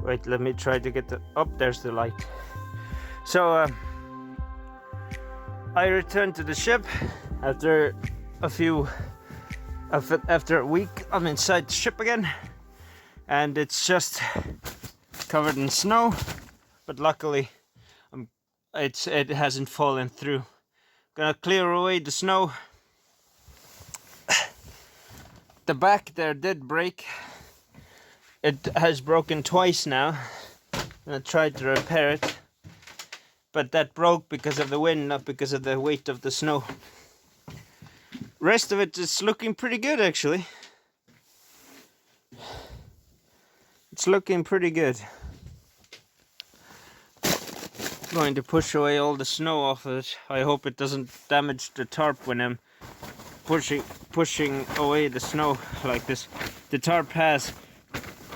Wait, let me try to get the... Oh, there's the light. So, I returned to the ship after after a week. I'm inside the ship again, and it's just covered in snow, but luckily it hasn't fallen through. Gonna clear away the snow. The back there did break. It has broken twice now, and I tried to repair it, but that broke because of the wind, not because of the weight of the snow. Rest of it is looking pretty good, actually. It's looking pretty good. Going to push away all the snow off of it. I hope it doesn't damage the tarp when I'm pushing away the snow like this. The tarp has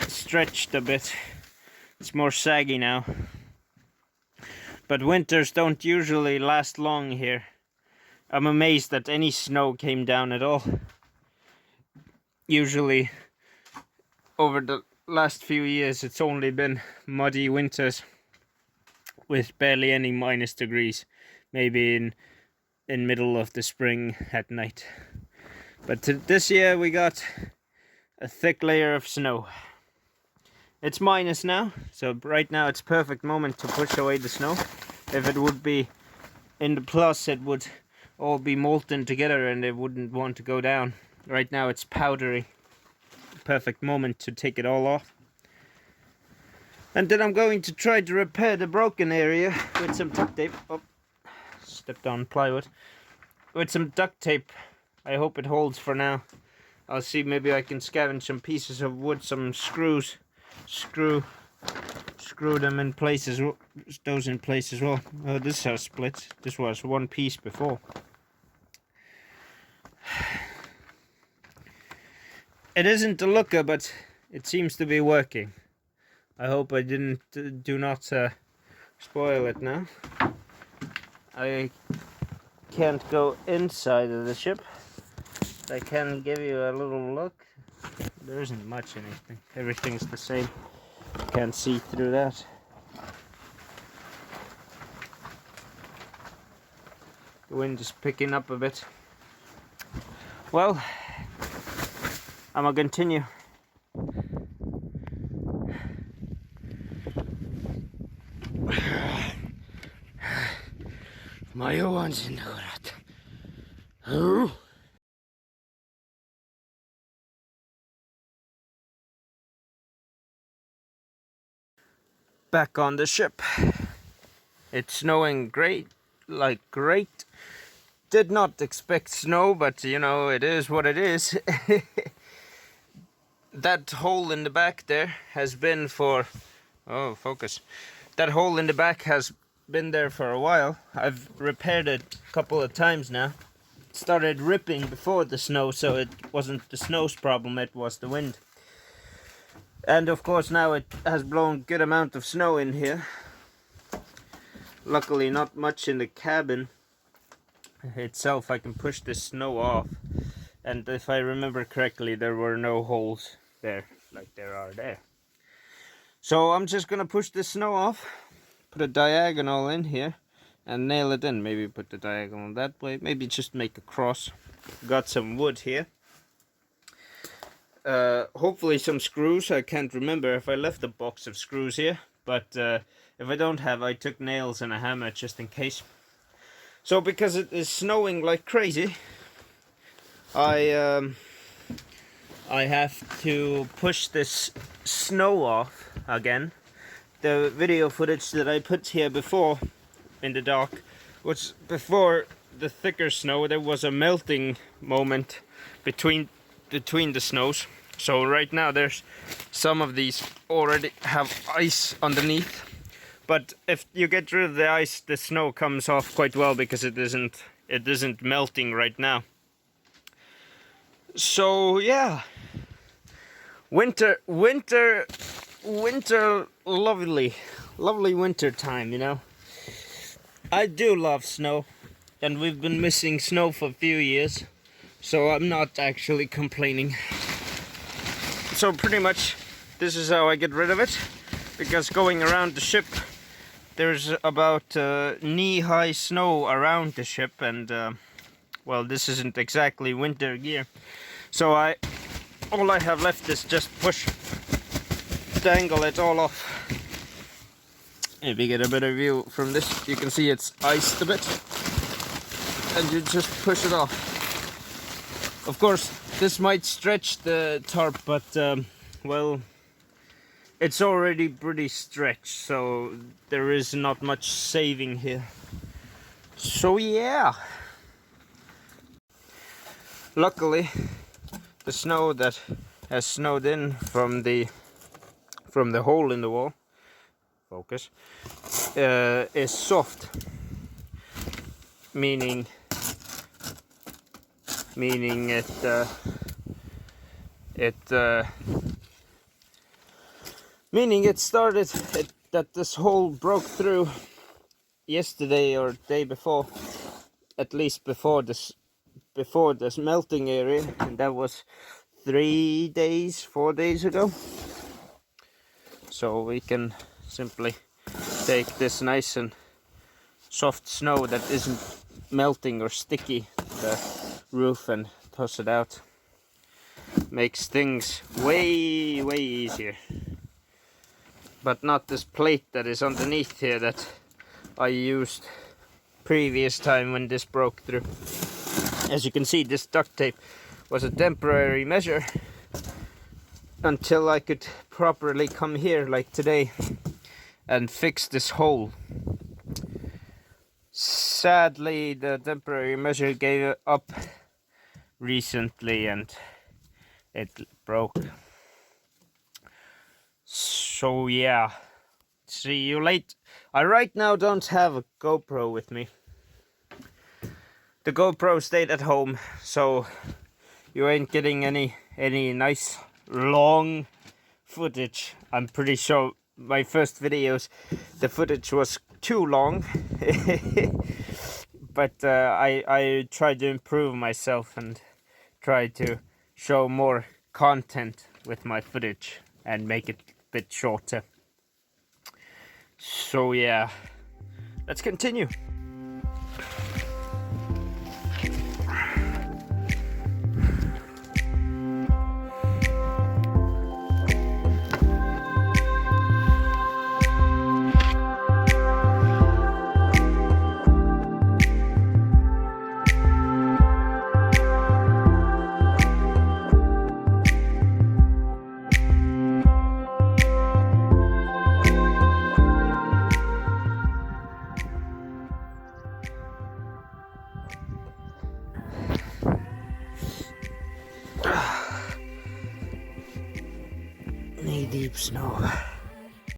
stretched a bit. It's more saggy now. But winters don't usually last long here. I'm amazed that any snow came down at all. Usually over the last few years it's only been muddy winters with barely any minus degrees, maybe in middle of the spring at night. But this year we got a thick layer of snow. It's minus now, so right now it's perfect moment to push away the snow. If it would be in the plus, it would all be molten together and it wouldn't want to go down. Right now it's powdery. Perfect moment to take it all off. And then I'm going to try to repair the broken area with some duct tape. Oh, stepped on plywood. With some duct tape. I hope it holds for now. I'll see, maybe I can scavenge some pieces of wood, some screws. Screw them in place as well. Those in place as well. Oh, this has split. This was one piece before. It isn't the looker, but it seems to be working. I hope I do not spoil it now. I can't go inside of the ship. I can give you a little look. There isn't much anything. Everything's the same. Can't see through that. The wind is picking up a bit. Well, I'm gonna continue. Mają łączy na górę. Back on the ship. It's snowing great, like great. Did not expect snow, but you know, it is what it is. That hole in the back there has been for... Oh, focus. That hole in the back has been there for a while. I've repaired it a couple of times now. It started ripping before the snow, so it wasn't the snow's problem, it was the wind. And of course now it has blown good amount of snow in here. Luckily not much in the cabin itself. I can push this snow off. And if I remember correctly, there were no holes there like there are there. So I'm just gonna push this snow off, put a diagonal in here and nail it in. Maybe put the diagonal that way, maybe just make a cross. Got some wood here. Hopefully some screws. I can't remember if I left a box of screws here, but if I don't have, I took nails and a hammer just in case. So because it is snowing like crazy, I have to push this snow off again. The video footage that I put here before in the dark was before the thicker snow. There was a melting moment between the snows. So right now there's some of these already have ice underneath, but if you get rid of the ice, the snow comes off quite well because it isn't melting right now. So yeah, winter, lovely winter time, you know. I do love snow, and we've been missing snow for a few years, so I'm not actually complaining. So pretty much this is how I get rid of it, because going around the ship there's about knee-high snow around the ship, and well, this isn't exactly winter gear, so all I have left is just dangle it all off. If you get a better view from this, you can see it's iced a bit, and you just push it off. Of course, this might stretch the tarp, but well, it's already pretty stretched, so there is not much saving here. So yeah, luckily the snow that has snowed in from the hole in the wall, focus, is soft, meaning it started that this hole broke through yesterday or day before, at least before this melting area, and that was 4 days ago. So we can simply take this nice and soft snow that isn't melting or sticky the roof and toss it out. Makes things way easier. But not this plate that is underneath here that I used previous time when this broke through. As you can see, this duct tape was a temporary measure until I could properly come here like today and fix this hole. Sadly, the temporary measure gave up recently and it broke. So yeah, see you late. I right now don't have a GoPro with me. The GoPro stayed at home, so you ain't getting any nice long footage. I'm pretty sure my first videos, the footage was too long. But I tried to improve myself and try to show more content with my footage and make it a bit shorter. So yeah, let's continue. Knee-deep snow.